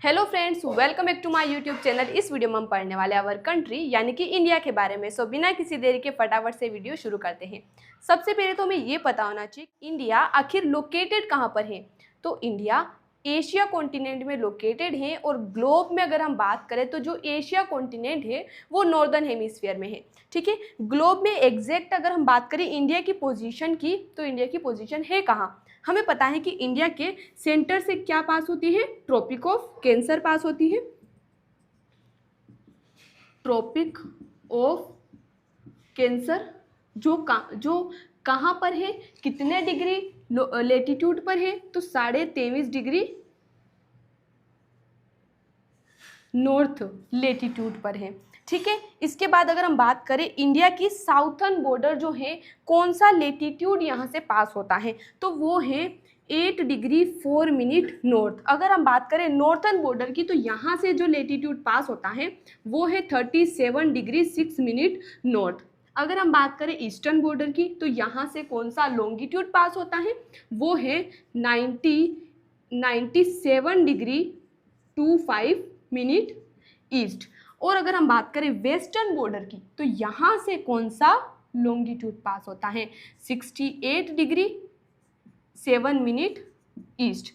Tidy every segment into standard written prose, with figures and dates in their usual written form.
Hello friends, welcome back to my YouTube channel. इस video में हम पढ़ने वाले आवर कंट्री यानी कि इंडिया के बारे में। सो बिना किसी देरी के फटाफट से वीडियो शुरू करते हैं। सबसे पहले तो हमें ये पता होना चाहिए इंडिया आखिर लोकेटेड कहाँ पर है। तो इंडिया एशिया कॉन्टिनेंट में लोकेटेड है और ग्लोब में अगर हम बात करें तो जो एशिया कॉन्टिनेंट है वो नॉर्दर्न हेमिस्फीयर में है। ठीक है, ग्लोब में एग्जैक्ट अगर हम बात करें इंडिया की पोजीशन की तो इंडिया की पोजीशन है कहाँ। हमें पता है कि इंडिया के सेंटर से क्या पास होती है, ट्रॉपिक ऑफ कैंसर पास होती है। ट्रॉपिक ऑफ कैंसर जो कहाँ पर है, कितने डिग्री लेटीट्यूड पर है, तो 23.5 डिग्री नॉर्थ लेटीट्यूड पर है। ठीक है, इसके बाद अगर हम बात करें इंडिया की साउथर्न बॉर्डर जो है कौन सा लेटीट्यूड यहाँ से पास होता है, तो वो है 8 डिग्री 4 मिनट नॉर्थ। अगर हम बात करें नॉर्थर्न बॉर्डर की तो यहाँ से जो लेटीट्यूड पास होता है वो है 37 डिग्री 6 मिनट नॉर्थ। अगर हम बात करें ईस्टर्न बॉर्डर की तो यहाँ से कौन सा लॉन्गिट्यूड पास होता है, वो है 97 डिग्री 25 मिनट ईस्ट। और अगर हम बात करें वेस्टर्न बॉर्डर की तो यहाँ से कौन सा लॉन्गिट्यूड पास होता है, 68 डिग्री 7 मिनट ईस्ट।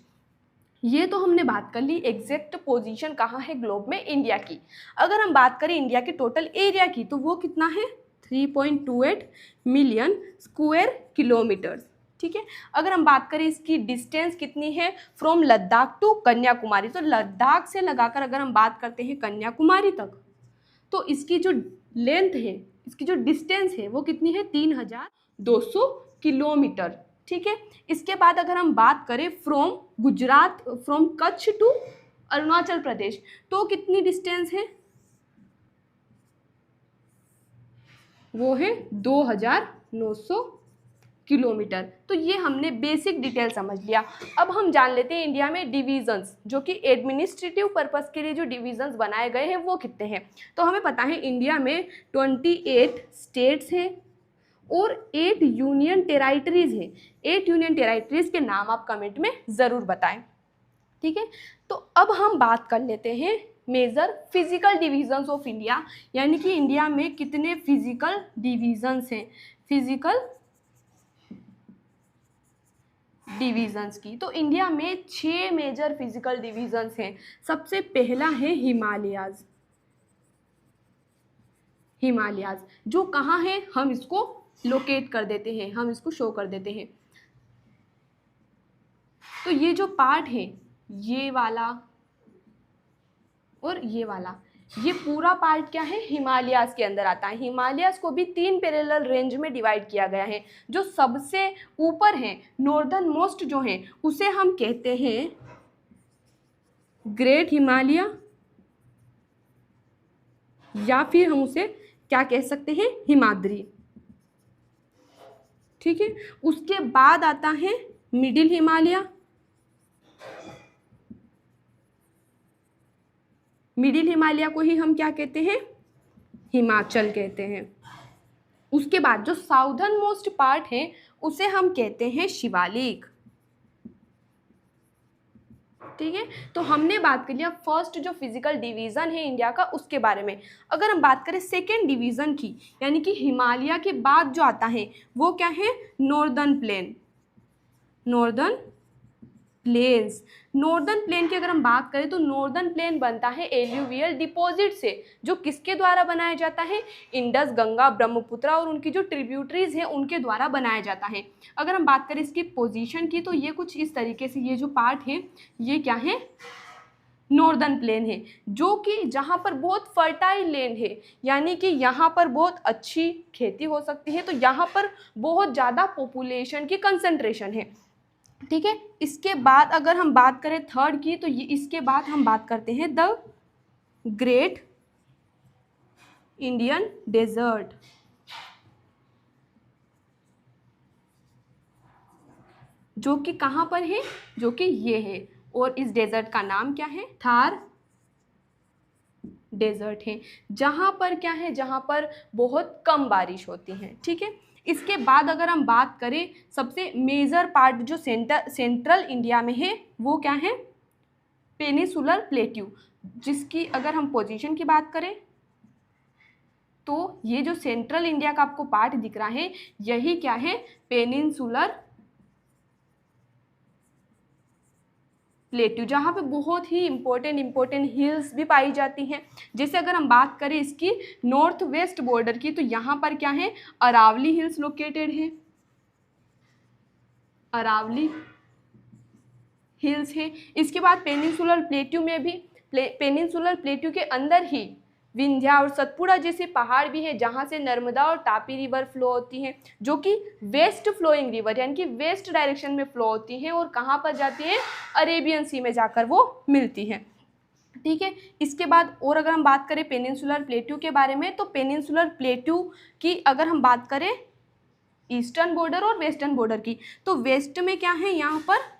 ये तो हमने बात कर ली एग्जैक्ट पोजीशन कहाँ है ग्लोब में इंडिया की। अगर हम बात करें इंडिया के टोटल एरिया की तो वो कितना है, 3.28 मिलियन स्क्वायर किलोमीटर्स। ठीक है, अगर हम बात करें इसकी डिस्टेंस कितनी है फ्रॉम लद्दाख टू कन्याकुमारी, तो लद्दाख से लगाकर अगर हम बात करते हैं कन्याकुमारी तक तो इसकी जो लेंथ है, इसकी जो डिस्टेंस है वो कितनी है, 3200 किलोमीटर। ठीक है, इसके बाद अगर हम बात करें फ्रॉम कच्छ टू अरुणाचल प्रदेश तो कितनी डिस्टेंस है, वो है 2900 किलोमीटर। तो ये हमने बेसिक डिटेल समझ लिया। अब हम जान लेते हैं इंडिया में डिवीजन्स, जो कि एडमिनिस्ट्रेटिव पर्पस के लिए जो डिवीजन्स बनाए गए हैं वो कितने हैं। तो हमें पता है इंडिया में 28 स्टेट्स हैं और 8 यूनियन टेरिटरीज हैं। 8 यूनियन टेरिटरीज के नाम आप कमेंट में ज़रूर बताएं। ठीक है, तो अब हम बात कर लेते हैं major physical divisions of India, यानी कि इंडिया में कितने फिजिकल डिवीजन्स हैं, फिजिकल डिवीजन्स की। तो इंडिया में 6 मेजर फिजिकल डिवीजन्स हैं। सबसे पहला है हिमालयाज। हिमालयाज जो कहाँ है, हम इसको लोकेट कर देते हैं, हम इसको शो कर देते हैं। तो ये जो पार्ट है, ये वाला और ये वाला, ये पूरा पार्ट क्या है, हिमालयाज के अंदर आता है। हिमालयाज को भी 3 पैरेलल रेंज में डिवाइड किया गया है। जो सबसे ऊपर है, नॉर्दर्न मोस्ट जो है, उसे हम कहते हैं ग्रेट हिमालय, या फिर हम उसे क्या कह सकते हैं, हिमाद्री। ठीक है, उसके बाद आता है मिडिल हिमालय। मिडिल हिमालय को ही हम क्या कहते हैं, हिमाचल कहते हैं। उसके बाद जो साउदर्न मोस्ट पार्ट है उसे हम कहते हैं शिवालिक। ठीक है, तो हमने बात कर लिया फर्स्ट जो फिजिकल डिवीजन है इंडिया का उसके बारे में। अगर हम बात करें सेकेंड डिवीजन की, यानी कि हिमालय के बाद जो आता है वो क्या है, northern plain. Northern plains, northern plain की अगर हम बात करें तो नॉर्दर्न प्लेन बनता है एल्यूवियल डिपॉजिट से, जो किसके द्वारा बनाया जाता है, इंडस, गंगा, ब्रह्मपुत्र और उनकी जो ट्रिब्यूटरीज हैं उनके द्वारा बनाया जाता है। अगर हम बात करें इसकी पोजीशन की तो ये कुछ इस तरीके से, ये जो पार्ट है ये क्या है, नॉर्दर्न प्लेन है, जो कि जहाँ पर बहुत फर्टाइल लैंड है, यानी कि यहाँ पर बहुत अच्छी खेती हो सकती है, तो यहाँ पर बहुत ज़्यादा पॉपुलेशन की कंसंट्रेशन है। ठीक है, इसके बाद अगर हम बात करें थर्ड की तो ये इसके बाद हम बात करते हैं द ग्रेट इंडियन डेजर्ट। जो कि कहाँ पर है, जो कि ये है, और इस डेजर्ट का नाम क्या है, थार डेजर्ट है, जहाँ पर क्या है, जहाँ पर बहुत कम बारिश होती है। ठीक है, इसके बाद अगर हम बात करें सबसे मेजर पार्ट जो सेंट्रल इंडिया में है वो क्या है, पेनिसुलर प्लेट्यू, जिसकी अगर हम पोजीशन की बात करें तो ये जो सेंट्रल इंडिया का आपको पार्ट दिख रहा है यही क्या है, पेनिनसुलर प्लेट्यू, जहाँ पे बहुत ही इंपॉर्टेंट हिल्स भी पाई जाती हैं। जैसे अगर हम बात करें इसकी नॉर्थ वेस्ट बॉर्डर की, तो यहाँ पर क्या है, अरावली हिल्स लोकेटेड है, अरावली हिल्स है। इसके बाद पेनिनसुलर प्लेट्यू में भी पेनिनसुलर प्लेट्यू के अंदर ही विंध्या और सतपुड़ा जैसे पहाड़ भी हैं, जहाँ से नर्मदा और तापी रिवर फ्लो होती हैं, जो कि वेस्ट फ्लोइंग रिवर यानी कि वेस्ट डायरेक्शन में फ्लो होती हैं और कहाँ पर जाती हैं, अरेबियन सी में जाकर वो मिलती हैं। ठीक है, इसके बाद और अगर हम बात करें पेनिनसुलर प्लेट्यू के बारे में, तो पेनिनसुलर प्लेट्यू की अगर हम बात करें ईस्टर्न बॉर्डर और वेस्टर्न बॉर्डर की, तो वेस्ट में क्या है, यहाँ पर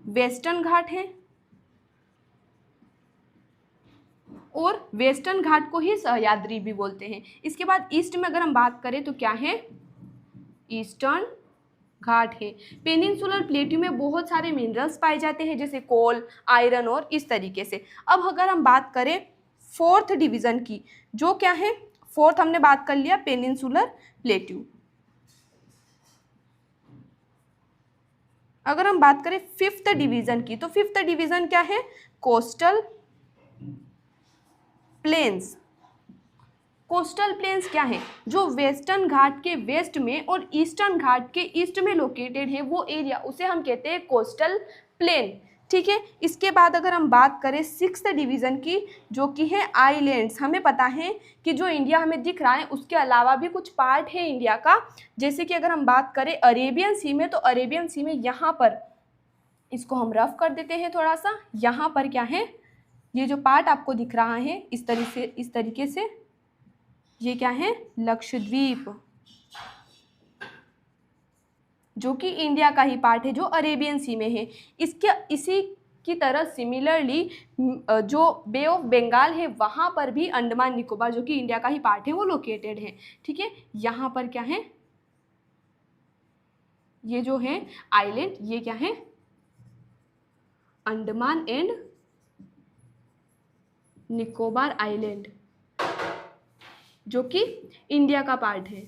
वेस्टर्न घाट है और वेस्टर्न घाट को ही सह्याद्री भी बोलते हैं। इसके बाद ईस्ट में अगर हम बात करें तो क्या है, ईस्टर्न घाट है। पेनिनसुलर प्लेट्यू में बहुत सारे मिनरल्स पाए जाते हैं, जैसे कोल, आयरन और इस तरीके से। अब अगर हम बात करें फोर्थ डिवीजन की, जो क्या है, फोर्थ हमने बात कर लिया पेनिनसुलर प्लेट्यू। अगर हम बात करें फिफ्थ डिवीजन की, तो फिफ्थ डिवीजन क्या है, कोस्टल प्लेन्स। कोस्टल प्लेन्स क्या है, जो वेस्टर्न घाट के वेस्ट में और ईस्टर्न घाट के ईस्ट में लोकेटेड है, वो एरिया उसे हम कहते हैं कोस्टल प्लेन। ठीक है, इसके बाद अगर हम बात करें सिक्स्थ डिवीजन की, जो कि है आइलैंड्स। हमें पता है कि जो इंडिया हमें दिख रहा है उसके अलावा भी कुछ पार्ट है इंडिया का, जैसे कि अगर हम बात करें अरेबियन सी में, तो अरेबियन सी में यहाँ पर इसको हम रफ कर देते हैं थोड़ा सा, यहाँ पर क्या है, ये जो पार्ट आपको दिख रहा है इस तरीके से ये क्या है, लक्षद्वीप, जो कि इंडिया का ही पार्ट है, जो अरेबियन सी में है। इसी की तरह सिमिलरली जो बे ऑफ बंगाल है वहाँ पर भी अंडमान निकोबार, जो कि इंडिया का ही पार्ट है, वो लोकेटेड है। ठीक है, यहाँ पर क्या है, ये जो है आइलैंड, ये क्या है, अंडमान एंड निकोबार आइलैंड, जो कि इंडिया का पार्ट है।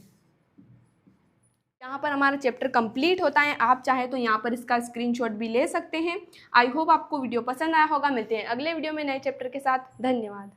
यहाँ पर हमारा चैप्टर कंप्लीट होता है। आप चाहे तो यहाँ पर इसका स्क्रीनशॉट भी ले सकते हैं। आई होप आपको वीडियो पसंद आया होगा। मिलते हैं अगले वीडियो में नए चैप्टर के साथ। धन्यवाद।